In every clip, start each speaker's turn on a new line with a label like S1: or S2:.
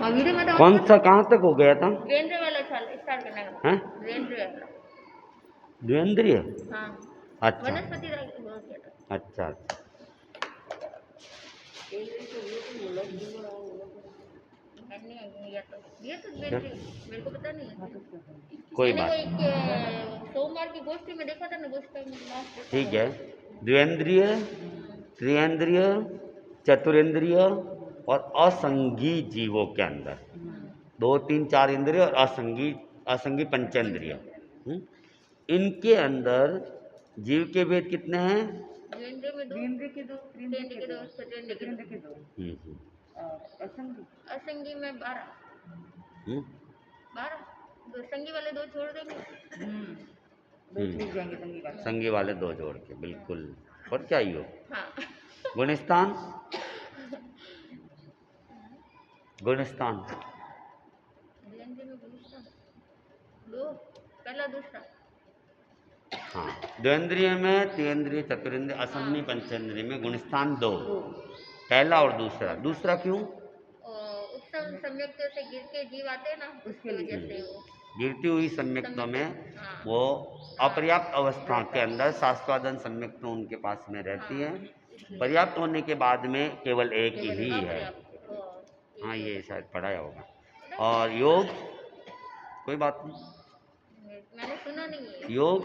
S1: Video में तो
S2: कौन सा कहाँ तक हो गया था?
S1: द्वेंद्र वाला स्टार्ट करना है।
S2: हैं?
S1: द्वेंद्र वाला।
S2: द्वेंद्रिय?
S1: हाँ।
S2: अच्छा
S1: वनस्पति वो किया था।
S2: अच्छा अच्छा।
S1: ये तो मेरे को पता नहीं है।
S2: कोई
S1: मैंने
S2: बात
S1: वो एक सोमवार की गोष्ठी में देखा था ना, गोष्ठी में लास्ट देखा
S2: ठीक
S1: था।
S2: है। द्वेंद्रिय, त्रियेंद्रिय, चतुरेंद्रिय और असंगी जीवों के अंदर 2 3 4 इंद्रिय और असंगी पंचेंद्रिय। इनके अंदर जीव के भेद कितने हैं?
S1: द्वेंद्र में दो,
S3: द्विंद्र के दो,
S1: त्रियेंद्र के दो, चतुरेंद्र के
S3: चतुरेंद्र के
S1: दो।
S3: दो, और असंगी
S1: असंगी में 12। 12 दो संगी वाले दो छोड़ देंगे।
S3: दो छूट जाएंगे संगी वाले।
S2: संगी वाले 2 जोड़ के बिल्कुल। और क्या ही हो?
S1: हाँ।
S2: गुणस्थान, गुणस्थान
S1: द्वेंद्र में गुणस्थान 2, पहला दूसरा।
S2: हाँ, द्वेंद्रिय में त्रियेंद्रिय, चतुरेंद्रिय, असंगी पंचेंद्रिय में गुणस्थान 2, पहला और दूसरा। दूसरा क्यों?
S1: उत्सव संयुक्त से गिर के जीव आते हैं ना, उसकी वजह से वो
S2: गिरती हुई संयुक्तों में
S1: हाँ।
S2: वो अपर्याप्त अवस्था के अंदर शास्त्रादन संयुक्त उनके पास में रहती है। पर्याप्त होने के बाद में केवल एक ही है। हाँ, ये शायद पढ़ाया होगा। और योग, कोई बात नहीं,
S1: मैंने सुना नहीं है।
S2: योग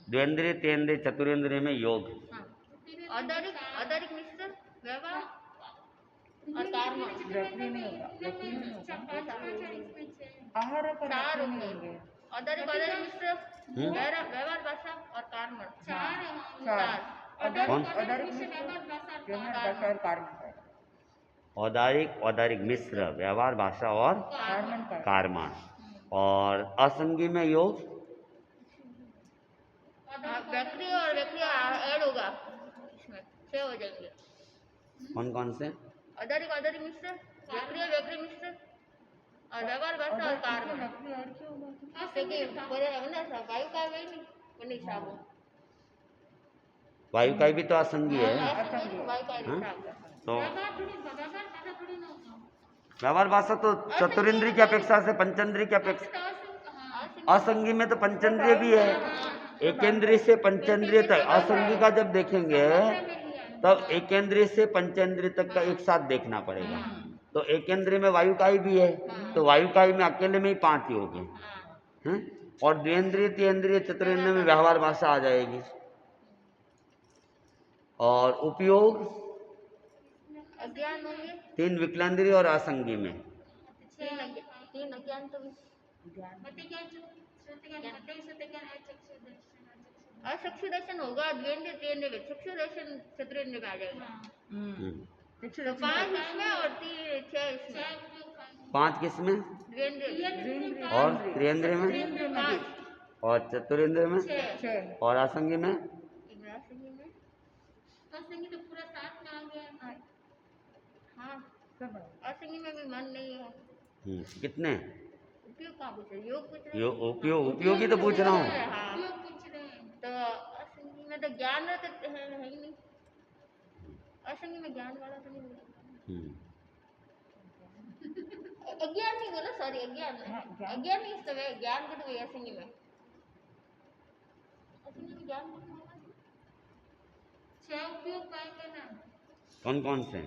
S2: द्वेंद्रिय, तेंद्रिय, चतुरेंद्रिय में योग।
S1: आधारिक मिश्र व्यवहार और कर्म
S3: वक्री नहीं होगा, वक्री नहीं होगा। आहार पर वक्री नहीं होंगे।
S1: आधारिक मिश्र व्यवहार भाषा और कर्म।
S3: चार औदारिक मिश्र व्यवहार भाषा और कार्मण।
S2: औदारिक मिश्र व्यवहार भाषा और कार्मण। और असंगी में योग
S1: व्यक्ति और व्यक्ति ऐड होगा इसमें, 6 हो जाएंगे।
S2: कौन कौन से?
S1: आधारिक मिश्र, व्यक्ति मिश्र और व्यवहार भाषा और कार्मण। वायु का वही नहीं हिसाब।
S2: वायु का भी तो असंगी है।
S1: वायु का हिसाब
S2: तो व्यवहार भाषा तो चतुरेंद्रिय की अपेक्षा से पंचेंद्रिय की अपेक्षा असंगी में तो पंचेंद्रिय भी है। एकेंद्रिय से पंचेंद्रिय तक असंगी का जब देखेंगे तब एकेंद्रिय से पंचेंद्रिय तक का एक साथ देखना पड़ेगा। तो एकेंद्रिय में वायुकाई भी है, तो वायुकाई में अकेले में ही 5 ही हो गए। और द्विंद्रिय, त्रियेंद्रिय, चतुरेंद्रिय में व्यवहार भाषा आ जाएगी। और उपयोग
S1: अज्ञान होंगे
S2: 3 विकलेंद्रिय और असंगी में
S1: 3 अज्ञान तो अचक्षु दर्शन होगा। द्वेंद्र त्रियेंद्र चक्षु दर्शन चतुरेंद्र में आ जाएगा। तो 5 इसमें और 6 इसमें।
S2: 5 किसमें?
S1: द्वेंद्र
S2: और त्रियेंद्र में
S1: 5
S2: और चतुरेंद्र में
S1: 6
S2: और असंगी में
S1: तो पूरा साथ में आ गया। हाँ, असंगी में भी मन नहीं है।
S2: कितने?
S1: उपयोग कहाँ पूछ रहे? योग पूछ रहे?
S2: उपयोगी तो पूछ रहा हूँ।
S1: हाँ, पूछ रहे हैं। तो असंगी में तो ज्ञान है ही नहीं। असंगी में ज्ञान वाला तो नहीं बोला। अज्ञान नहीं बोला, सॉरी, अज्ञान नहीं इस समय ज्ञान को तो वही असंगी में ज्ञान उपयोग पाएंगे ना। कौन
S2: कौन से?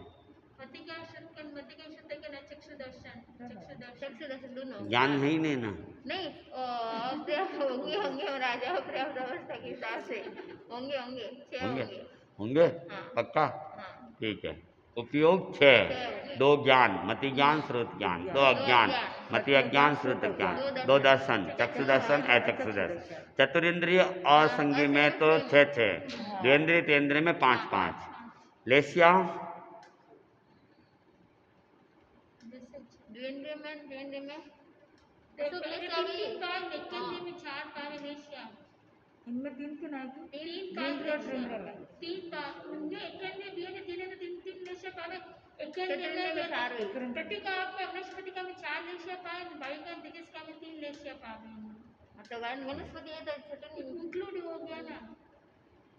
S1: चक्षु दर्शन दोनों
S2: ज्ञान है ही नहीं ना।
S1: नहीं, होंगे राजा पर्याप्त अवस्था के हिसाब से होंगे। हाँ।
S2: पक्का?
S1: हाँ।
S2: ठीक है। उपयोग 6, 2 ज्ञान, मति ज्ञान, श्रुत ज्ञान, 2 अज्ञान, मति अज्ञान, श्रुत ज्ञान, 2 दर्शन, चक्षु दर्शन, अचक्षु दर्शन। चतुरेंद्रिय असंगी में तो 6, द्वेंद्रिय तेंद्रिय में 5। लेस्या
S1: द्वेंद्रिय में
S3: इनमें 3 आए थे। 3 और त्रियेंद्र में
S1: 3 होंगे। चतुरेंद्रिय में 4 हुई।
S3: प्रतिका आपको वनस्पतिका में 4 लेशिया पाए, वायुका दिगस्का में 3 लेशिया पाए।
S1: मतलब वनस्पति है तो चतुरेंद्रिय
S3: इंक्लूड हो गया ना।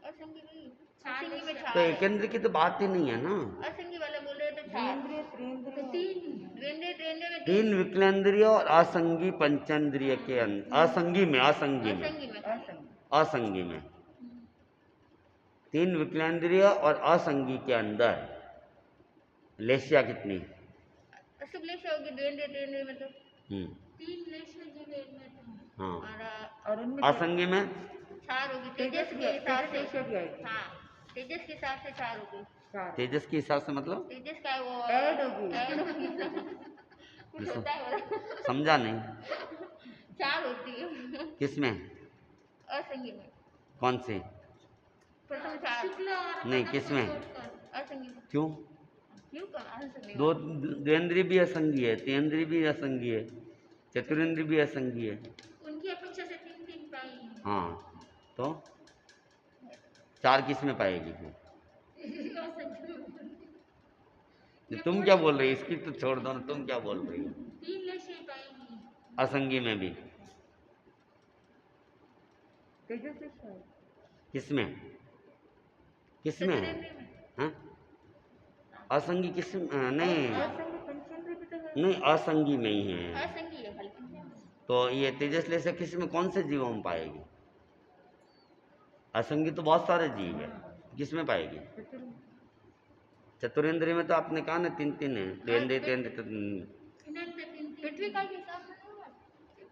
S1: असंगी भी, असंगी में
S2: तो
S1: चार है।
S2: एकेंद्र की तो बात ही नहीं है ना।
S1: असंगी वाला बोल रहे तो चार,
S3: द्विंद्रिय त्रिंद्रिय
S1: द्विंद्रिय त्रिंद्रिय में
S2: तीन विकलेंद्रिय और असंगी पंचेंद्रिय के अंदर, असंगी में
S1: असंगी में
S3: असंग
S2: असंगी में तीन विकलेंद्रिय और असंगी के अंदर लेशिया कितनी?
S1: सब लेशा होगी द्विंद्रिय त्रिंद्रिय में तो
S2: हम्म,
S1: 3 लेशा जो है में तो
S2: हाँ।
S3: और उनमें
S2: असंगी में
S1: 4 होगी तेजस के हिसाब से। हाँ, तेजस के हिसाब से 4 होगी।
S3: चार
S2: तेजस के हिसाब से मतलब
S1: तेजस का है वो
S3: ऐड होगी।
S1: ऐड होगी कुछ होता है वो।
S2: समझा नहीं।
S1: 4 होती है
S2: किसमें?
S1: असंगी में।
S2: कौन से?
S1: प्रथम 4
S2: नहीं, किसमें?
S1: असंगी में।
S2: क्यों?
S1: क्यों कहा असंगी
S2: दो द्वेंद्रीय भी असंगी है, तेंद्रीय भी असंगी है, चतुरेंद्रीय भी असंगी है।
S1: उनकी अपेक्षा से 3 पाई।
S2: हाँ, तो 4 किस में पाएगी फिर? तुम क्या बोल रही हो? इसकी तो छोड़ दो ना, तुम क्या बोल रही हो?
S1: 3 लेशे पाएगी
S2: असंगी में भी
S3: तेजस से शायद
S2: किसमें? किसमें है? हाँ? असंगी किस नहीं
S3: असंग पंचेंद्रिय भी तो है।
S2: नहीं, असंगी में ही है।
S1: असंगी है खाली।
S2: तो ये तेजस लेशा किस में, कौन से जीवों में पाएगी? असंगी तो बहुत सारे जीव है, किस में पाएगी? चतुरेंद्रिय में तो आपने कहा ना 3 है, तेंद्रिय तेंद्रिय
S1: पृथ्वी का हिसाब में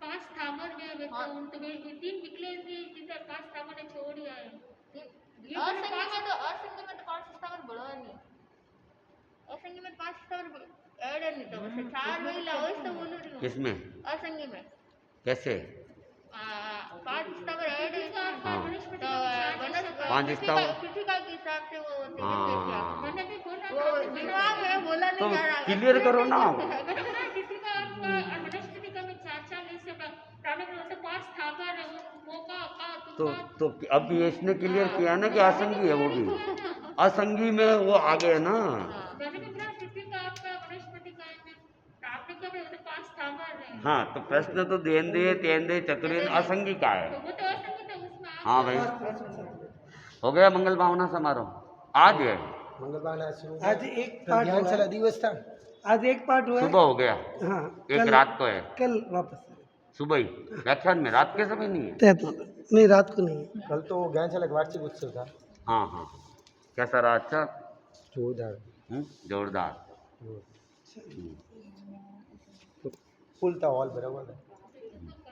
S1: 5 स्थावर है वे तो उन तो 3 निकले थे जिधर 5 स्थावर ने छोड़ दिया है। असंगी में तो 5 स्थावर बढ़ा नहीं। असंगी में 5 स्थावर ऐड है नहीं तो बस 4 वही लाओ तो बोल रही हूँ।
S2: किसमें?
S1: असंगी में
S2: कैसे?
S1: 5 स्थावर ऐड है
S2: हाँ।
S1: तो
S2: पांच स्थावर
S1: पृथ्वी का के हिसाब से वो
S2: हाँ।
S1: वो दिमाग है बोला
S2: तो
S1: नहीं जा रहा।
S2: क्लियर करो ना। तो अब ये इसने क्लियर किया ना कि असंगी है वो भी, असंगी में वो आ गए ना। हाँ, तो प्रश्न तो द्वेंद्रिय तेंद्रिय चतुरेंद्रिय असंगी का है। हाँ भाई, हो गया मंगल भावना समारोह आज है।
S4: मंगल भावना
S5: आज एक पार्ट हुआ
S4: चला
S5: है।
S4: दिवस था।
S5: आज एक पार्ट हुआ है।
S2: सुबह हो गया,
S5: हाँ,
S2: एक रात को है,
S5: कल वापस
S2: सुबह ही व्याख्यान में, रात के समय नहीं है।
S5: नहीं, रात को नहीं है।
S4: कल तो ज्ञानशाला का वार्षिक उत्सव था।
S2: हाँ हाँ, कैसा रहा? अच्छा,
S4: जोरदार।
S2: जोरदार।
S4: तो फुल था हॉल, बराबर है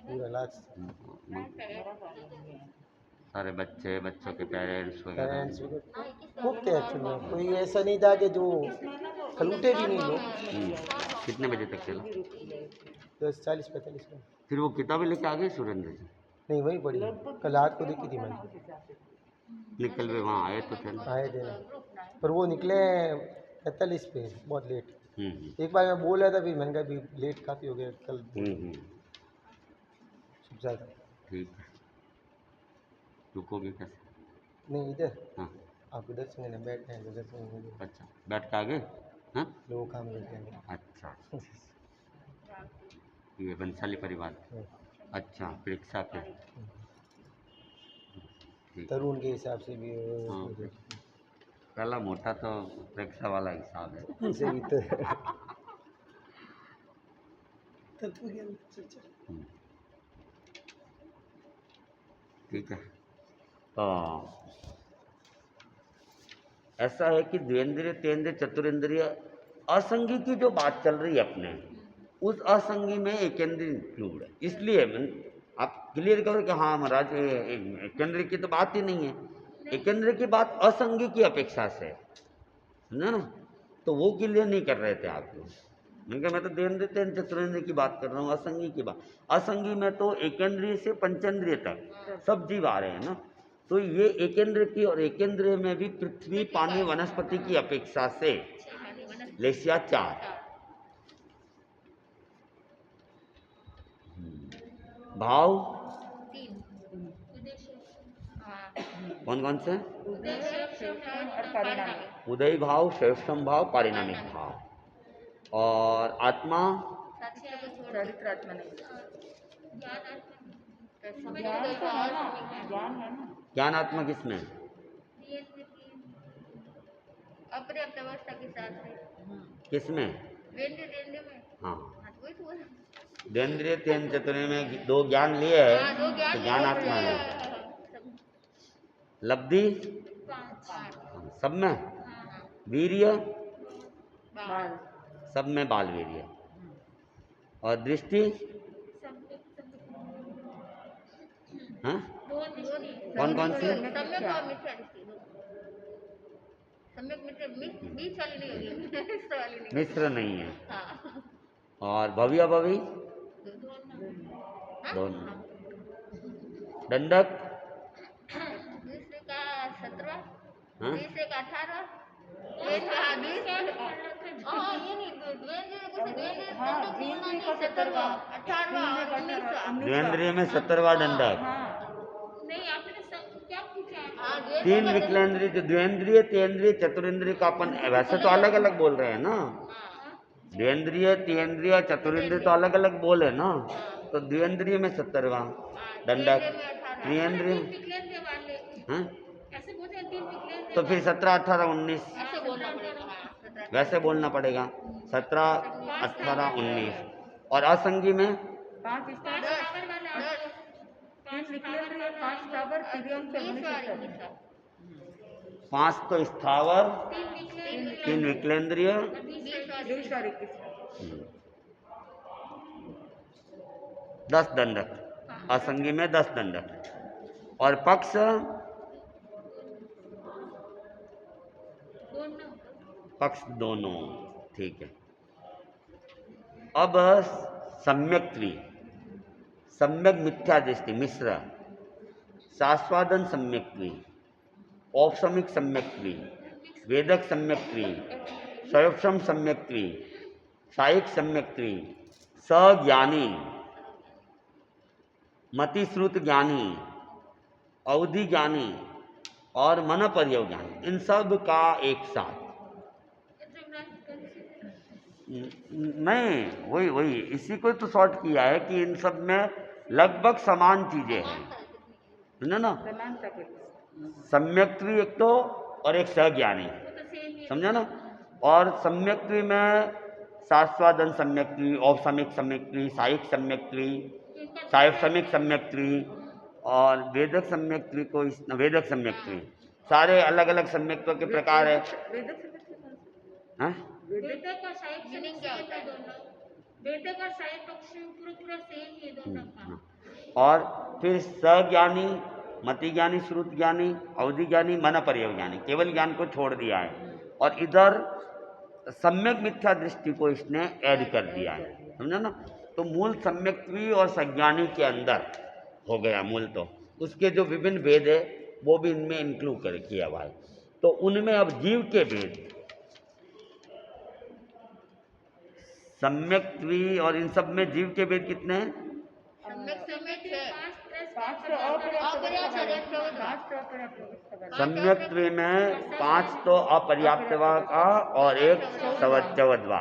S4: पूरा लास्ट।
S2: सारे बच्चों के पेरेंट्स
S4: पेरेंट्स
S2: वगैरह।
S4: खूब थे एक्चुअली में, कोई ऐसा नहीं था कि जो कल उठे भी नहीं लोग।
S2: कितने बजे तक चला?
S4: 10:40-45 में।
S2: फिर वो किताबें लेके आ गए सुरेंद्र जी?
S4: नहीं, वही पड़ी कल रात को देखी थी मैंने।
S2: निकल वे वहाँ आए तो थे ना।
S4: आए थे पर वो निकले 45 पे, बहुत लेट।
S2: हम्म
S4: एक बार मैं बोल रहा था, फिर मैंने कहा भी लेट काफ़ी हो गया कल।
S2: हम्म,
S4: ज़्यादा
S2: ठीक है। रुकोगे कैसे?
S4: नहीं, इधर
S2: हाँ,
S4: आप इधर से मैंने बैठे हैं, उधर से
S2: अच्छा, बैठ के आगे। हाँ,
S4: लोग काम करते हैं।
S2: अच्छा, ये बंसाली परिवार। अच्छा, परीक्षा के ठीक।
S4: तरुण के हिसाब से भी
S2: हाँ, पहला मोटा तो परीक्षा वाला हिसाब है।
S4: ऐसे भी तो
S2: हम्म, ठीक है। तो ऐसा है कि द्वेंद्रिय तेंद्रिय चतुरेंद्रिय असंगी की जो बात चल रही है अपने, उस असंगी में एकेंद्रिय इंक्लूड है। इसलिए आप क्लियर करो कि हाँ महाराज एकेंद्रिय की तो बात ही नहीं है, एकेंद्रिय की बात असंगी की अपेक्षा से, समझा ना? तो वो क्लियर नहीं कर रहे थे आप लोग। मैंने कहा मैं तो द्वेंद्रिय तेंद्रिय चतुरेंद्रिय की बात कर रहा हूँ, असंगी की बात। असंगी में तो एकेंद्रिय से पंचेंद्रिय तक सब जीव आ रहे हैं ना। तो ये एकेंद्र की, और एकेंद्र में भी पृथ्वी पानी वनस्पति की अपेक्षा से लेशिया 4। भाव
S1: 3
S2: कौन कौन से?
S3: और परिणामी
S2: उदय भाव, श्रेष्ठम भाव, पारिणामिक भाव। और आत्मा
S3: चरित्रात्मा नहीं। ज्ञान है ना,
S2: ज्ञान आत्मा किसमें?
S1: अपर्याप्त अवस्था के साथ से
S2: किसमें?
S1: द्वेंद्र तेंद्र में।
S2: हाँ,
S1: हाँ, तो वही तो बोला।
S2: द्वेंद्रिय तेन चतुर्य में दो ज्ञान लिए है
S1: हाँ, दो ज्ञान
S2: तो ज्ञान
S1: लिए
S2: आत्मा
S1: हैं।
S2: में। लब्धि
S1: पांच।
S2: सब में,
S1: हाँ,
S2: वीर्य
S1: बाल।
S2: सब में बाल वीर्य, और दृष्टि हाँ कौन कौन सी?
S1: सम्यक और मिथ्या दृष्टि दो। सम्यक मिथ्या बीच वाली नहीं होगी, मिश्र वाली नहीं।
S2: मिश्र नहीं है।
S1: हाँ।
S2: और भवी अभवी
S1: हाँ?
S2: दोनों। दंडक
S1: दूसरे का 17वां,
S2: हाँ?
S1: तीसरे का 18वां, हाँ ये नहीं द्वेंद्र
S3: हाँ,
S1: बोलना
S3: द्विंद्रिय
S1: नहीं,
S3: का
S1: 17वां, 18वां और 19वां।
S2: द्वेंद्रिय में 17वां दंडक।
S1: नहीं आपने क्या पूछा? हाँ, द्वेंद्र
S2: तीन
S1: का
S2: विकलेंद्रिय जो द्वेंद्रिय तेंद्रिय चतुरेंद्रिय का अपन वैसे तो अलग अलग बोल रहे हैं ना, द्वेंद्रिय तेंद्रिय चतुरेंद्रिय तो अलग अलग बोले ना, तो द्वेंद्रिय में 17वां दंडक, त्रिएंद्रिय हाँ?
S1: ऐसे बोलते हैं, 3 विकलेंद्र
S2: तो फिर 17, 18, 19
S1: ऐसे बोलना पड़ेगा। हाँ, 17।
S2: वैसे बोलना पड़ेगा, 17, 18, 19। और असंगी में
S3: 5 स्थावर, 3 विकलेंद्रिय, 5 स्थावर, तिर्यंक, 19।
S2: 5 तो स्थावर, 3 विकलेंद्रिय,
S3: 20 और 21।
S2: 10 दंडक, असंगी में 10 दंडक। और पक्ष दोनों, ठीक है। अब सम्यक्त्वी, सम्यक मिथ्या दृष्टि मिश्र, शास्वादन सम्यक्त्वी, औपसमिक सम्यक्त्वी, वेदक सम्यक्त्वी, स्वयक्षम सम्यक्त्वी, सायिक सम्यक्त्वी, सज्ञानी, मति श्रुत ज्ञानी, अवधि ज्ञानी और मन पर्यव ज्ञानी, इन सब का एक साथ नहीं, वही इसी को तो शॉर्ट किया है कि इन सब में लगभग समान चीजें हैं, समझो ना।
S3: समानता के
S2: सम्यक्त्वी एक तो और एक सज्ञानी, समझो ना। और सम्यक्त्वी में शास्वादन सम्यक्त्वी, औपसमिक सम्यक्त्वी, सायिक सम्यक्त्वी, सायक्षमिक सम्यक्त्वी और वेदक सम्यक्त्वी को वेदक सम्यक्त्वी, सारे अलग अलग सम्यक्त्व के प्रकार है। हाँ?
S1: वेदक और साहित्य मीनिंग क्या होता है? वेदक और साहित्य पक्ष पूरा सेम ही है दोनों का।
S2: और फिर सज्ञानी, मति ज्ञानी, श्रुत ज्ञानी, अवधि ज्ञानी, मन पर्यव ज्ञानी, केवल ज्ञान को छोड़ दिया है। और इधर सम्यक मिथ्या दृष्टि को इसने ऐड कर दिया है, समझा ना। तो मूल सम्यक्त्वी और सज्ञानी के अंदर हो गया मूल, तो उसके जो विभिन्न भेद है वो भी इनमें इंक्लूड कर किया हुआ है। तो उनमें अब जीव के भेद, सम्यक्त्वी और इन सब में जीव के भेद कितने हैं? सम्यक्त्वी में 5 तो अपर्याप्तवा का और 1 चवदवा,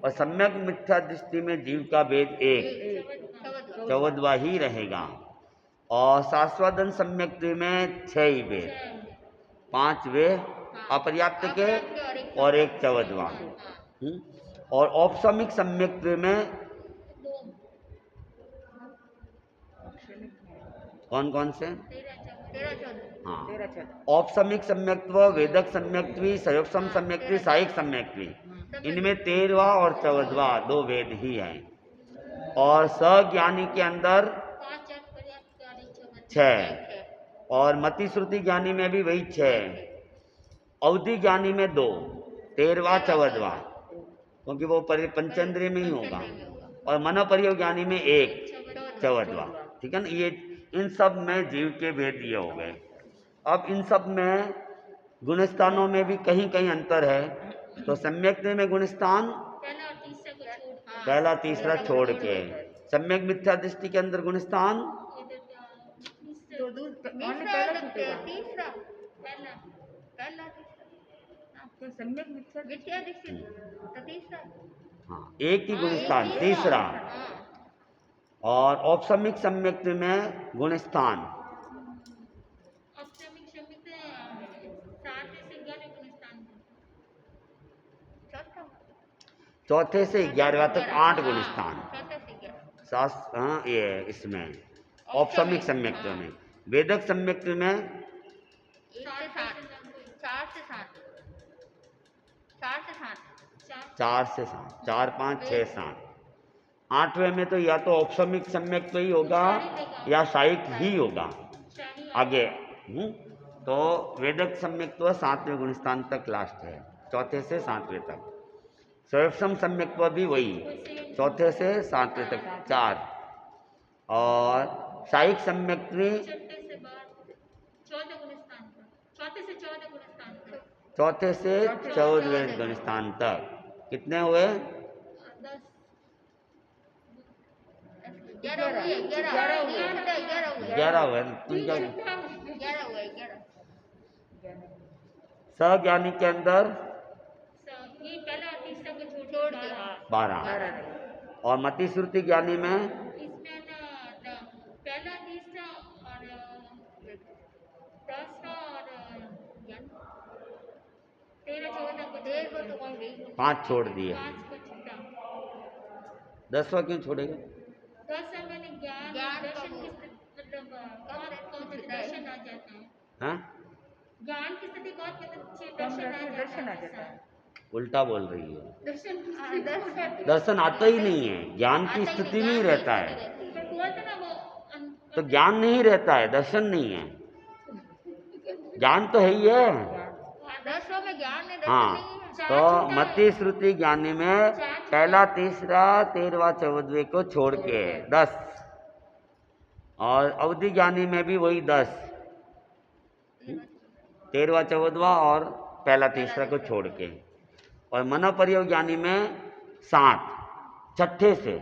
S2: और सम्यक मिथ्या दृष्टि में जीव का भेद 1 चवदवा ही रहेगा। और शास्वादन सम्यक्त्वी में 6 ही भेद, 5 वे अपर्याप्त के और 1 चवदवा। और औपसमिक सम्यक्त्व में कौन कौन से? हाँ, औपसमिक सम्यक्त्व, वेदक सम्यक्त्वी, सयोक्षम सम्यक्त्वी, सायिक सम्यक्त्वी, इनमें 13वां और 14वां 2 वेद ही हैं। और सज्ञानी के अंदर 6, और मति श्रुति ज्ञानी में भी वही 6, अवधि ज्ञानी में 2, 13वां 14वां, क्योंकि वो पंचेंद्रिय में ही होगा। और मन पर्यव ज्ञानी में 1 14वां, ठीक है ना। ये इन सब में जीव के भेद ये हो गए। अब इन सब में गुणस्थानों में भी कहीं कहीं अंतर है। तो सम्यक्त्व में गुणस्थान पहला तीसरा छोड़ के, सम्यक मिथ्या दृष्टि के अंदर गुणस्थान हाँ, एक ही गुणस्थान तीसरा। और औपसमिक सम्यक्त्व में गुणस्थान चौथे से 11वां तक 8 गुण स्थान।
S1: चौथे से 11।
S2: हाँ, ये इसमें औपसमिक सम्यक्त्व में। वेदक सम्यक्त्व में
S1: 1 से 7, 4 से 7, 4 से 7,
S2: 4 से 7, 4 5 6 7। 8वें में तो या तो औपसमिक सम्यक्त्व ही होगा या साहिक ही होगा आगे। तो वेदक सम्यक्त्व 7वें गुण स्थान तक लास्ट है, चौथे से 7वें तक। सर्वसम सम्यक्त्व भी वही, चौथे से 7वें तक 4। और साहिक सम्यक्त्व 4 से 14वें गुण स्थान तक। कितने हुए?
S1: 11 हुए, 11 हुए।
S2: 11 हुए। तुम क्या
S1: 11 हुए, 11।
S2: सज्ञानी के अंदर
S1: ये पहला और तीसरा को छोड़ के, हाँ।
S2: 12। और मति श्रुति ज्ञानी में
S1: इसमें ना पहला तीसरा और 10वां और 13 14 को 13 को तो कौन गई?
S2: 5 छोड़ दिए।
S1: 5 को छूटा।
S2: 10वां क्यों छोड़ेगा?
S1: 10वां मैंने ज्ञान दर्शन की मतलब कौन से दर्शन आ जाता है।
S2: हाँ,
S1: ज्ञान की स्थिति बहुत मतलब दर्शन आ जाता है।
S2: उल्टा बोल रही है।
S1: दर्शन
S2: दर्शन आता ही नहीं है, ज्ञान की स्थिति में ही रहता है।
S1: बोलते ना वो
S2: तो ज्ञान नहीं रहता है, दर्शन नहीं है। ज्ञान तो है ही है।
S1: 10वां में ज्ञान है, दर्शन
S2: हाँ,
S1: नहीं है।
S2: तो मति श्रुति ज्ञानी में पहला तीसरा 13वां 14वें को छोड़ के 10। और अवधि ज्ञानी में भी वही 10, 13वां 14वां और पहला तीसरा को छोड़ के। और मनोपर्योग ज्ञानी में 7, छठे से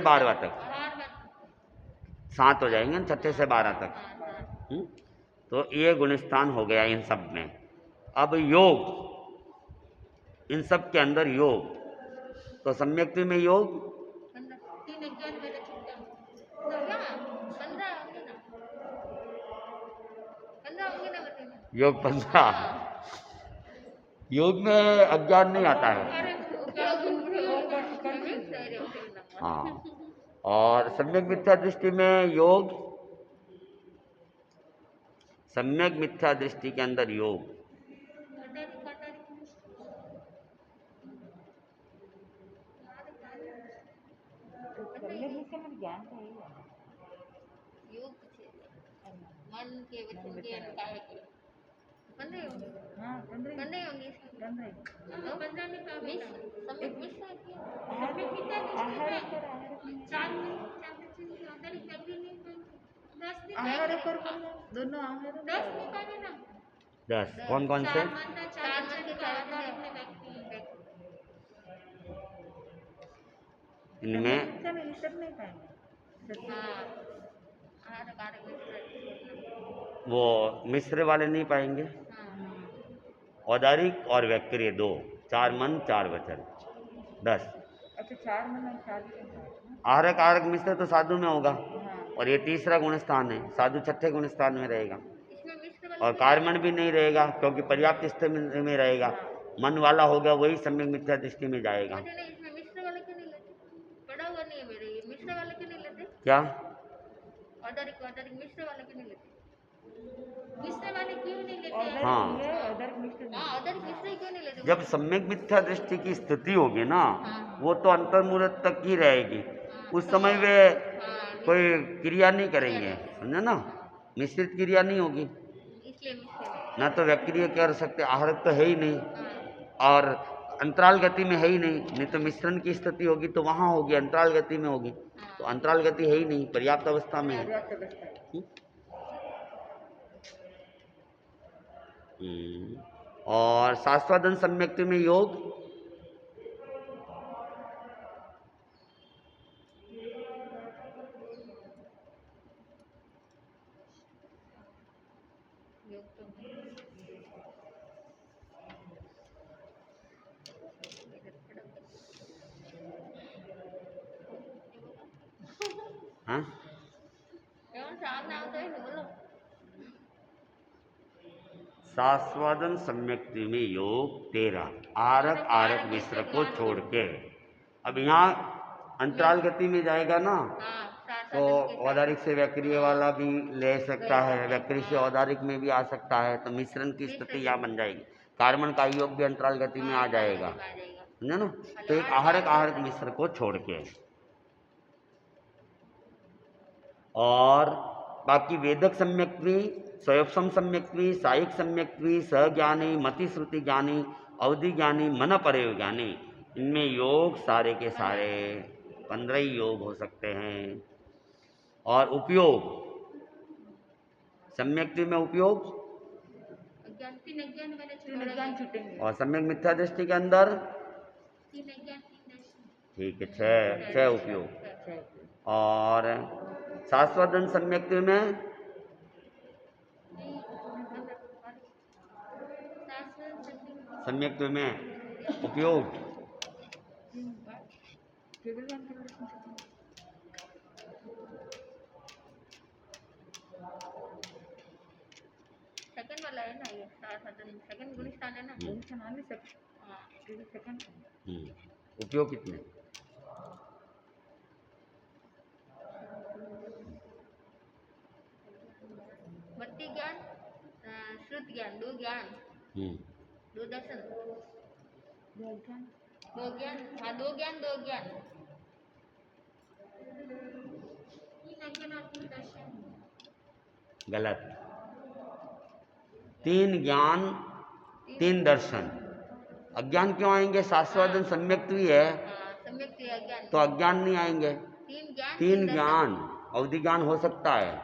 S2: 12वां तक 7 हो जाएंगे, छठे से 12 तक। तो ये गुणस्थान हो गया इन सब में। अब योग, इन सब के अंदर योग, तो सम्यक्त्व में योग
S1: 15 होंगे ना बताइए।
S2: योग 15। योग में अज्ञान नहीं आता है। हाँ, और सम्यक मिथ्या दृष्टि में योग, सम्यक मिथ्या दृष्टि के अंदर योग।
S1: योग मन के वचन के और काया के 15 होंगे। हाँ 15 होंगे। 15 में का सम्यक मिथ्या
S3: दोनों आहार
S1: 10 निकाले ना।
S2: 10 कौन कौन से? इनमें
S3: नहीं पाएंगे।
S2: वो मिश्र वाले नहीं पाएंगे। औदारिक और व्यक्रिय 2, 4 मन 4 वचन 10।
S3: अच्छा 4 मन और 4 वचन।
S2: आहारक आहारक मिश्र तो साधु में होगा। और ये तीसरा गुण स्थान है, साधु छठे गुण स्थान में रहेगा। और कार्मण भी नहीं रहेगा क्योंकि पर्याप्त स्थिति में रहेगा। मन वाला होगा वही सम्यक मिथ्या दृष्टि में जाएगा।
S1: इसमें मिश्र वाले क्यों नहीं लेते? पढ़ा हुआ नहीं है मेरे, ये मिश्र वाले क्यों नहीं लेते?
S2: क्या
S1: औदारिक मिश्र वाले क्यों नहीं लेते? मिश्र वाले क्यों नहीं लेते?
S2: हाँ,
S1: औदारिक मिश्र क्यों नहीं लेते?
S2: जब सम्यक मिथ्या दृष्टि की स्थिति होगी ना, वो तो अंतर्मुहूर्त तक ही रहेगी। उस समय वे कोई क्रिया नहीं करेंगे, समझे ना, मिश्रित क्रिया नहीं होगी।
S1: इसलिए मिश्र
S2: ना तो व्यक्रिय कर सकते, आहारक तो है ही नहीं, और अंतराल गति में है ही नहीं तो मिश्रण की स्थिति होगी तो वहां होगी, अंतराल गति में होगी। तो अंतराल गति है ही नहीं, पर्याप्त अवस्था में है। और शास्त्रादन सम्यक्ति में योग हाँ, सास्वादन सम्यक्ति में योग 13 आरक आरक मिश्र को छोड़ के। अब यहाँ अंतराल गति में जाएगा ना, तो औदारिक से व्याक्रिय वाला भी ले सकता है, व्याक्रिय से औदारिक में भी आ सकता है, तो मिश्रण की स्थिति यहाँ बन जाएगी। कार्बन का योग भी अंतराल गति में आ जाएगा, समझे ना। तो एक आहारक आहारक मिश्र को छोड़ के, और बाकी वेदक सम्यक्त्वी, स्वयोपम सम्यक्त्वी, सायिक सम्यक्त्वी, सज्ञानी, मति श्रुति ज्ञानी, अवधि ज्ञानी, मन परयोग ज्ञानी, इनमें योग सारे के सारे 15 ही योग हो सकते हैं। और उपयोग सम्यक्त्वी में उपयोग और सम्यक मिथ्या दृष्टि के अंदर ठीक है 6 उपयोग। और शाश्वतन सम्यक्त्वी में सम्यक्त्वी में उपयोग
S1: सेकंड वाला है ना, ये सेकंड गुणस्थान है ना, सेकंड
S2: उपयोग कितने?
S1: मति ज्ञान, श्रुत ज्ञान, दो ज्ञान, दो दर्शन, दो ज्ञान, हाँ दो ज्ञान, दो ज्ञान,
S2: गलत। 3 ज्ञान 3 दर्शन। अज्ञान क्यों आएंगे? शाश्वतन सम्यक्त्वी है
S1: सम्यक अज्ञान,
S2: तो अज्ञान नहीं आएंगे। 3 ज्ञान, अवधि ज्ञान हो सकता है,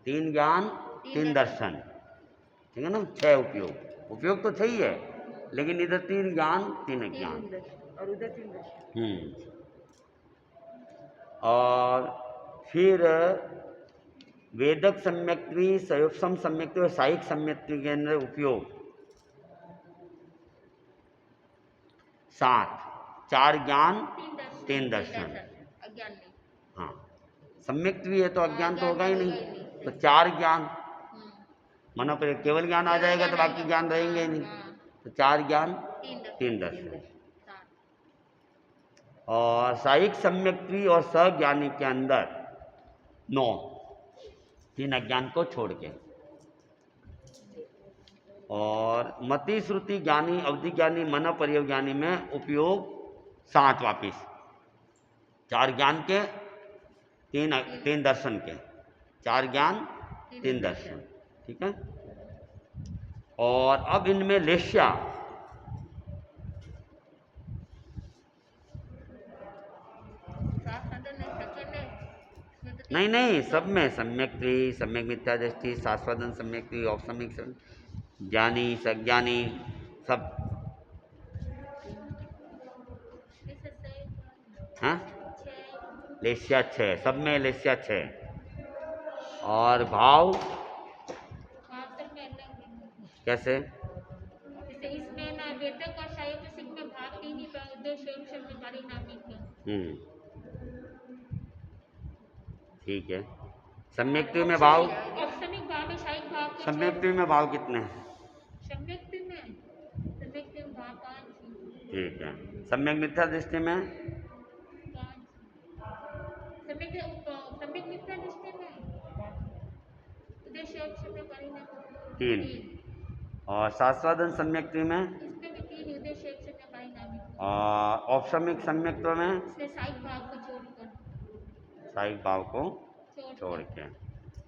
S2: 3 ज्ञान 3 दर्शन, ठीक है ना। 6 उपयोग, उपयोग तो 6 ही है, लेकिन इधर 3 ज्ञान 3 अज्ञान
S3: और उधर 3 दर्शन।
S2: और फिर वेदक सम्यक्त्वी, सयोपम सम्यक्त्वी और सायिक सम्यक्त्वी के अंदर उपयोग 7, 4 ज्ञान 3 दर्शन,
S1: अज्ञान नहीं,
S2: हाँ सम्यक्त्वी है तो अज्ञान तो होगा ही नहीं, तो 4 ज्ञान मनो पर केवल ज्ञान आ जाएगा तो बाकी ज्ञान रहेंगे ही नहीं, तो 4 ज्ञान 3 दर्शन। और सायिक सम्यक्त्वी और सज्ञानी के अंदर 9, 3 अज्ञान को छोड़ के। और मति श्रुति ज्ञानी, अवधि ज्ञानी, मन परयोग ज्ञानी में उपयोग 7 वापिस, 4 ज्ञान के 3 दर्शन के, 4 ज्ञान 3 दर्शन, ठीक है। और अब इनमें लेश्या नहीं, सब में सम्यक्त्वी, सम्यक मिथ्या दृष्टि, शाश्वतन सम्यक्त्वी, औपसमिक ज्ञानी, सज्ञानी, सब। हाँ लेश्या 6, सब में लेश्या 6। और भाव कैसे?
S1: इसमें ना वेदक और साहित्य में भाव 3 ही उद्देश्य में परिणामी।
S2: ठीक है। सम्यक्त्वी में भाव,
S1: औपसमिक भाव में साहित्य भाव,
S2: सम्यक्त्वी में भाव कितने हैं?
S1: सम्यक्त्वी में भाव 5।
S2: ठीक है। सम्यक मिथ्या दृष्टि में
S1: सम्यक मिथ्या दृष्टि में उद्देश्य में परिणामी
S2: 3। और शाश्वतन सम्यक्त्वी में
S1: इसमें भी 3 उद्देश्य में परिणामी।
S2: औपसमिक सम्यक्त्व में
S1: इसमें साहित्य भाव को छोड़कर,
S2: साहिक भाव को छोड़ के।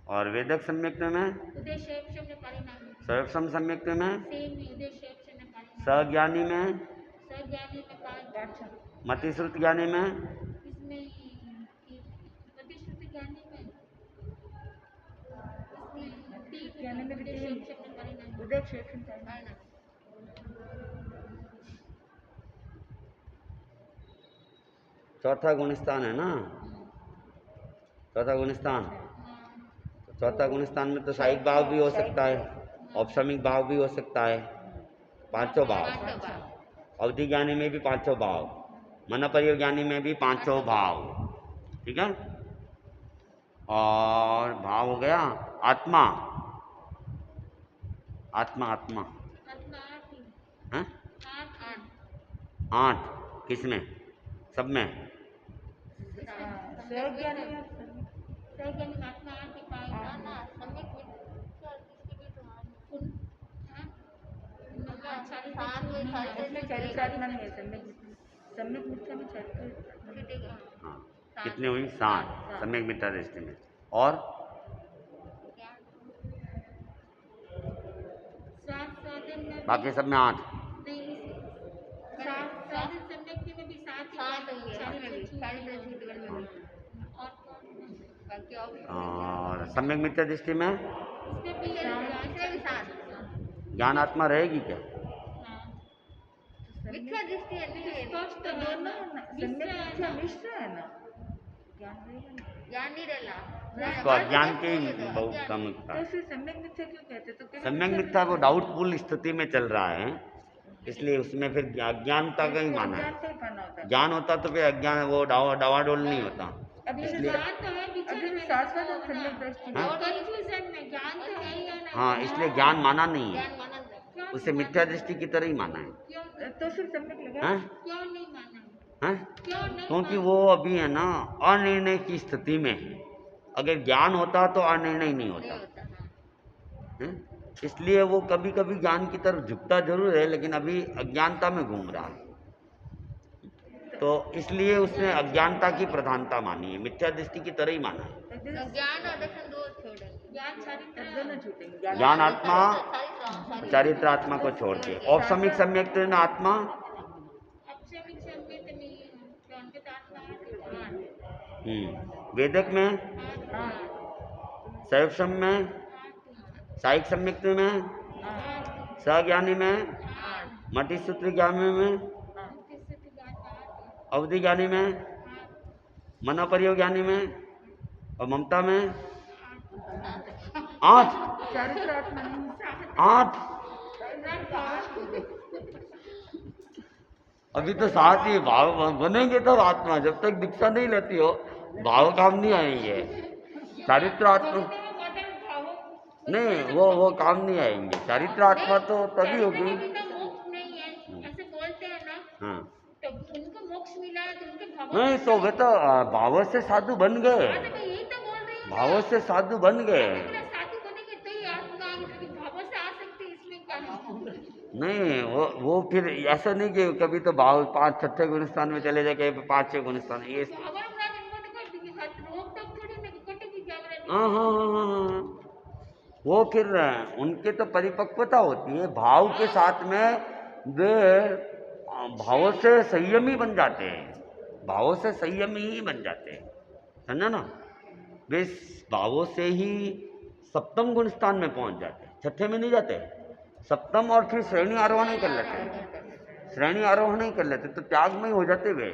S2: और वेदक सम्यक्त्व में
S1: उद्देश्य में परिणामी।
S2: स्वयोपम सम्यक्त्व में
S1: सेम ही उद्देश्य में परिणामी।
S2: सज्ञानी में,
S1: सज्ञानी में 5।
S2: मति श्रुति ज्ञानी में,
S1: इसमें मति श्रुति ज्ञानी में, इसमें ज्ञानी में भी 3 उद्देश्य में परिणामी।
S2: चौथा गुणस्थान है ना, चौथा गुणस्थान। तो चौथा गुणस्थान में तो साहिक भाव भी हो सकता है, औपसमिक भाव भी हो सकता है, 5 भाव। अवधि ज्ञानी में भी 5 भाव, मन परयोग ज्ञानी में भी 5 भाव, ठीक है। और भाव हो गया आत्मा, आत्मा आत्मा
S1: आत्मा आठ ही
S2: हाँ?
S1: आठ आठ
S2: 8 किसमें? सब में?
S3: स्वज्ञानी
S1: सेकंड में आत्मा आठ ही पाएगा ना सम्यक मिथ्या दृष्टि भी तुम्हारी हाँ
S3: इसमें चरित्रात्मा नहीं है, सम्यक मिथ्या में चरित्र
S2: हाँ कितनी हुई? 7 सम्यक मिथ्या दृष्टि में। और
S1: स्वादन में
S2: बाकी सब में 8।
S1: नहीं स्वादन सम्यक में भी सात होंगे में भी चारित्र छूट में भी और बाकी
S2: और सम्यक मिथ्या दृष्टि में
S1: इसमें भी सात
S2: ज्ञानात्मा रहेगी क्या?
S1: मिथ्या दृष्टि है स्पष्ट
S3: तो दोनों सम्यक मिथ्या मिश्र है ना, ज्ञान रहेगा ना।
S1: ज्ञान नहीं रहना
S2: इसको अज्ञान की बहुत कम
S3: तो फिर सम्यक मिथ्या क्यों कहते? तो केवल
S2: सम्यक मिथ्या वो डाउटफुल स्थिति में चल रहा है, इसलिए उसमें फिर अज्ञानता का ही माना है।
S3: अज्ञान का ही पाना होता है।
S2: ज्ञान होता तो फिर अज्ञान वो डवाडोल नहीं होता।
S3: अभी
S2: इसलिए
S3: शाश्वत और सम्यक दृष्टि
S2: हाँ?
S1: कंफ्यूजन में ज्ञान तो है ही है ना
S2: हाँ इसलिए ज्ञान माना नहीं है,
S1: ज्ञान माना नहीं
S2: उसे मिथ्या दृष्टि की तरह ही माना है।
S3: तो फिर सम्यक लगा
S2: हाँ?
S1: क्यों नहीं माना
S2: हाँ?
S1: क्यों नहीं
S2: क्योंकि वो अभी है ना अनिर्णय की स्थिति में है। अगर ज्ञान होता तो अनिर्णय नहीं होता
S1: होता हाँ
S2: हैं? इसलिए वो कभी कभी ज्ञान की तरफ झुकता जरूर है, लेकिन अभी अज्ञानता में घूम रहा है, तो इसलिए उसने अज्ञानता की प्रधानता मानी है, मिथ्या दृष्टि की तरह ही माना है।
S1: तो ज्ञान और दर्शन दो छोड़ेंगे ज्ञान चरित्र
S3: दोनों छूटेंगे।
S2: ज्ञान आत्मा
S1: चरित्र
S2: चारित्रात्मा को छोड़ के औपसमिक सम्यक त्रिन आत्मा
S1: अपशमिक सम्यक नहीं उनके तो आत्मा आठ
S2: वेदक में शैवसम में साइक सम्यक में सज्ञानी में मटी सूत्र ज्ञानी में अवधि ज्ञानी में मनोपरियोग ज्ञानी में और ममता में 8
S3: चारित्रात्मा नहीं
S2: 8 अभी तो 7 ही भाव बनेंगे तब आत्मा, जब तक दीक्षा नहीं लेती हो भाव काम नहीं आएंगे। चारित्र आत्मा नहीं वो काम नहीं आएंगे, चारित्र आत्मा तो तभी होगी।
S1: मोक्ष नहीं है ऐसे बोलते हैं ना
S2: हाँ
S1: तो उनको मोक्ष मिला है तो उनके भाव
S2: नहीं तो वे तो भाव से साधु बन गए,
S1: मैं यही तो बोल रही हूँ
S2: भाव से साधु बन गए।
S1: साधु बनेंगे तो ही आत्मा भावों से आ सकती है इसमें क्या है
S2: नहीं वो फिर ऐसा नहीं कि कभी तो भाव 5 छठे गुण स्थान में चले जाए, कहीं 5-6 गुण स्थान ये हाँ। वो फिर उनके तो परिपक्वता होती है, भाव के साथ में वे भावों से संयमी बन जाते हैं, भावों से संयमी ही बन जाते हैं, समझा ना। वे भावों से ही सप्तम गुण स्थान में पहुंच जाते हैं, छठे में नहीं जाते, सप्तम और फिर श्रेणी आरोहण ही कर लेते, श्रेणी आरोहण ही कर लेते, तो त्याग में ही हो जाते वे,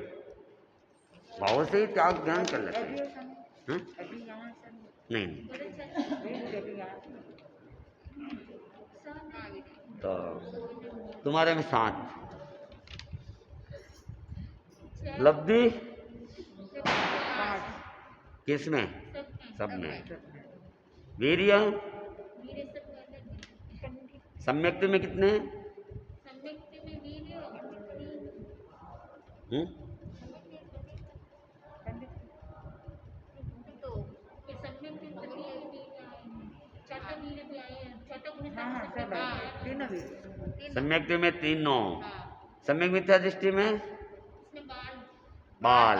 S2: भावों से ही त्याग ज्ञान कर लेते हैं। नहीं तो तुम्हारे में 7 लब्धि किसमें? सब में। वीर्य सम्यक्ति में कितने?
S1: सम्यक्ति में वीर्य तो सम्यक्ति में छठा वीर्य भी आए हैं, छठा गुण
S2: सम्यक्ति में 3 सम्यक मिथ्या दृष्टि में
S1: इसमें
S2: बाल,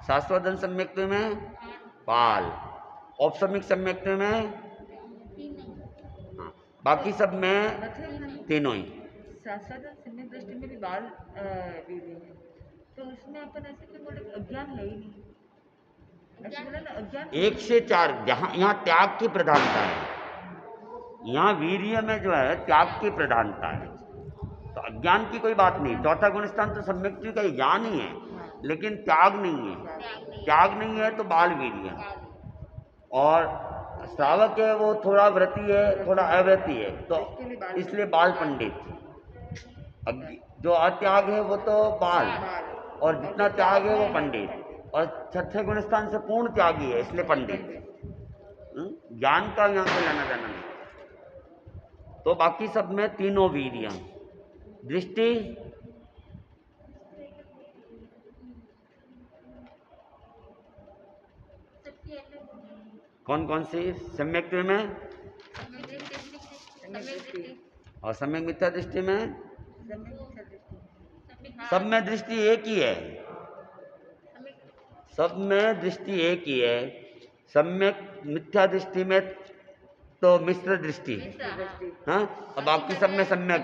S2: शाश्वतन सम्यक्ति में बाल, औपसमिक सम्यक्ति में हाँ, बाकी सब में तीनों ही।
S3: शाश्वत सम्यक दृष्टि में भी बाल वीर्य है, तो उसमें अपन ऐसे क्यों बोले अज्ञान है ही नहीं, ऐसे बोला ना अज्ञान
S2: 1 से 4 जहाँ यहाँ त्याग की प्रधानता है, यहाँ वीर्य में जो है त्याग की प्रधानता है, तो अज्ञान की कोई बात नहीं। चौथा गुण स्थान तो सम्यक्ति का ज्ञान ही है, लेकिन त्याग नहीं है, त्याग नहीं है तो बाल वीर्य है। और श्रावक है वो थोड़ा व्रती है थोड़ा अव्रती है, तो इसलिए बाल पंडित। जो अत्याग है वो तो बाल, और जितना त्याग है वो पंडित, और छठे गुण स्थान से पूर्ण त्यागी है इसलिए पंडित। ज्ञान का यहाँ पे लेना देना नहीं। तो बाकी सब में तीनों वीर्य। दृष्टि कौन कौन सी? सम्यक में और सम्यक मिथ्या दृष्टि में? सब में दृष्टि एक ही है, सब में दृष्टि एक ही है। सम्यक मिथ्या दृष्टि में तो मिश्र दृष्टि, हाँ, और बाकी सब में सम्यक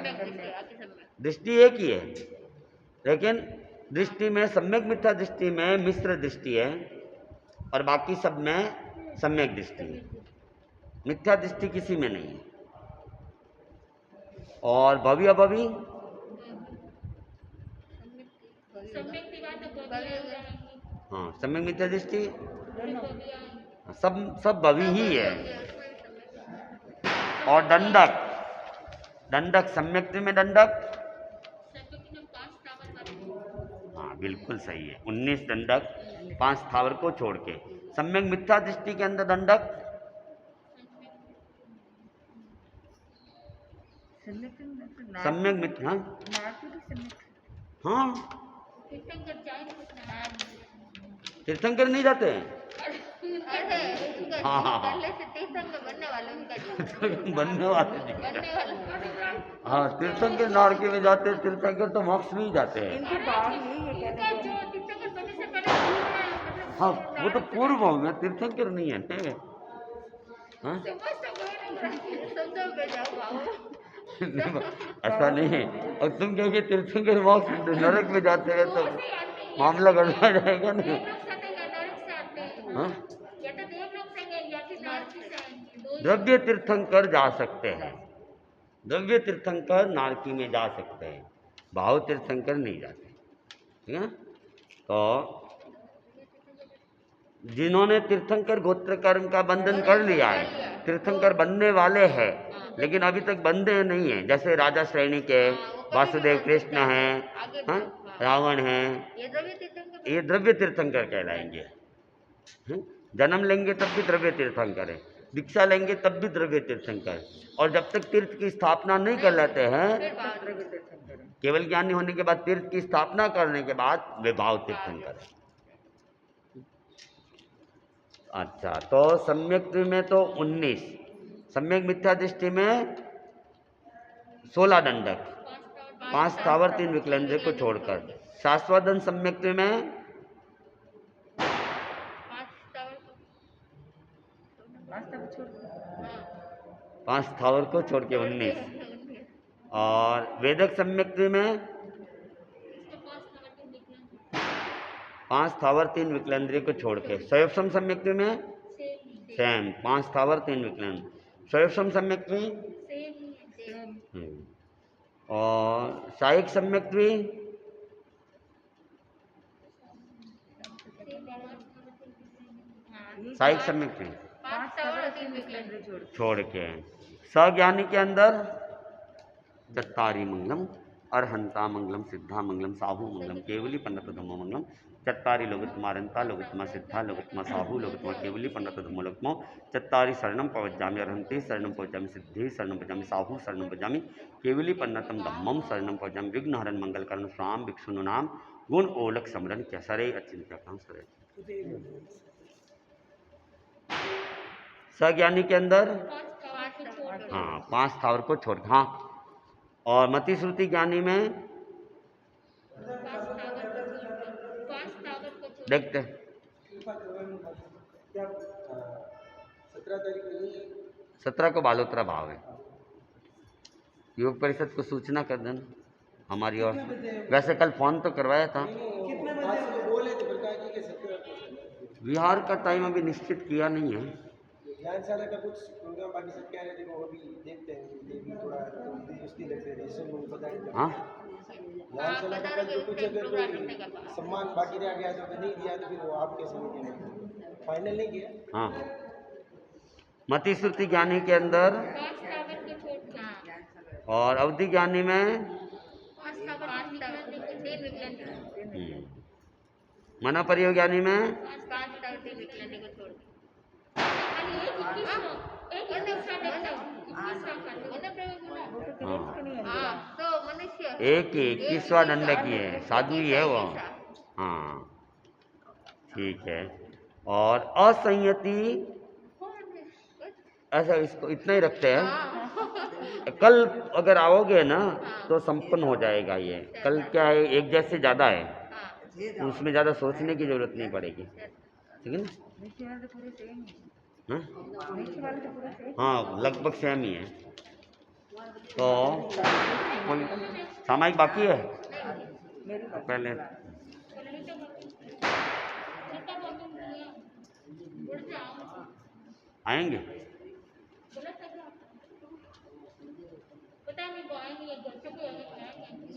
S2: दृष्टि एक ही है। लेकिन दृष्टि में सम्यक मिथ्या दृष्टि में मिश्र दृष्टि है और बाकी सब में सम्यक दृष्टि है। मिथ्या दृष्टि किसी में नहीं है। और भवि अभवि हाँ, सम्यक मिथ्या दृष्टि सब भवि ही है। और दंडक, दंडक सम्यक में दंडक, हाँ बिल्कुल सही है, 19 दंडक 5 स्थावर को छोड़ के। सम्यक मिथ्या दृष्टि के अंदर दंडक सम्यक मिथ्या, हाँ तीर्थंकर नहीं जाते हैं, हाँ हाँ बनने वाले हाँ, तीर्थंकर नारकी में जाते हैं, तीर्थंकर तो मोक्ष में ही जाते हैं। हाँ वो तो पूर्व में तीर्थंकर नहीं है, हाँ? ऐसा नहीं है। और तुम कहोगे तीर्थंकर मोक्ष नरक में जाते हैं तो मामला गड़बड़ जाएगा नहीं, हाँ? द्रव्य तीर्थंकर जा सकते हैं, द्रव्य तीर्थंकर नारकी में जा सकते हैं, भाव तीर्थंकर नहीं जाते, ठीक है। तो जिन्होंने तीर्थंकर गोत्र कर्म का बंधन कर लिया है, तीर्थंकर बनने वाले हैं लेकिन अभी तक बंधे नहीं है, जैसे राजा श्रेणी के वासुदेव कृष्ण हैं, हाँ? रावण हैं, ये द्रव्य तीर्थंकर कहलाएंगे। जन्म लेंगे तब भी द्रव्य तीर्थंकर है, दीक्षा लेंगे तब भी द्रव्य तीर्थंकर, और जब तक तीर्थ की स्थापना नहीं कर लेते हैं, केवल ज्ञानी होने के बाद तीर्थ की स्थापना करने के बाद वे भाव तीर्थंकर है। अच्छा, तो सम्यक में तो 19, सम्यक मिथ्या दृष्टि में 16 दंडक 5 स्थावर 3 विकलेंद्र को छोड़कर। शाश्वतन सम्यक में 5 स्थावर को छोड़ के 19, और वेदक सम्यक में 5 स्थावर 3 विकलेंद्रिय को छोड़ के। स्वयं सम्यक में सेम 5 स्थावर 3 विकलेंद्र। स्वयं सम्यक और साहिक सम्यक साहिक सम्यक छोड़ के। सज्ञानी के अंदर चत्तारी मंगलम, अरहंता मंगलम, सिद्धा मंगलम, साहू मंगलम, केवली पन्नत धम्मो मंगलम, चत्तारी लोकत्मा अरहंता, लोकत्मा सिद्धा, लोकत्मा साहू, लोकत्मा केवली पन्नत धम्मो लोकमो, चत्तारी शरणम पवज्जामि अरहंति, शरणम पवज्जामि सिद्धि, शरणम पवज्जामि साहू, शरणम पवज्जामि केवली पन्नतम धम्मम, शरणम पवज्जामि विघ्नहरन मंगलकरण स्वाम भिक्षुनु नाम गुण ओलक समरन क्या सरे अचिंत्य सरे। सज्ञानी के अंदर हाँ 5 स्थावर को छोड़, हाँ। और मति श्रुति ज्ञानी में देखते 17 को बालोत्रा भाव है। योग परिषद को सूचना कर देना हमारी ओर। वैसे कल फोन तो करवाया था, विहार का टाइम अभी निश्चित किया नहीं है।
S4: ज्ञानशाला का कुछ प्रोग्राम बाकी सब क्या है, वो अभी देखते हैं, देवी थोड़ा उसकी लगते हैं, जैसे वो पता है।
S2: हाँ
S4: ज्ञानशाला का कल तो कुछ अगर कोई सम्मान बाकी रह गया तो अगर नहीं दिया तो फिर वो आपके समिति में फाइनल नहीं किया।
S2: हाँ, मति श्रुति ज्ञानी के अंदर और अवधि ज्ञानी में मना परियोग ज्ञानी में हाँ
S1: हाँ तो मनुष्य
S2: एक ही 21वां दंड की है, साधु ही है वो।
S1: ऐसा।
S2: हाँ ठीक है। और असंयति ऐसा इसको इतना ही रखते हैं।
S1: हाँ
S2: कल अगर आओगे ना तो संपन्न हो जाएगा ये। कल क्या है, एक जैसे ज़्यादा है
S1: हाँ
S2: तो उसमें ज़्यादा सोचने की जरूरत नहीं पड़ेगी, ठीक है ना?
S3: नीचे वाले तो पूरे सेम ही
S2: हाँ?
S3: है। नीचे वाले तो पूरे सेम
S2: हाँ लगभग सेम ही है। तो कोई सामायिक बाकी है
S3: मेरी
S2: तो पहले आएंगे।
S1: पता नहीं वो आएंगे घर से कोई आएंगे।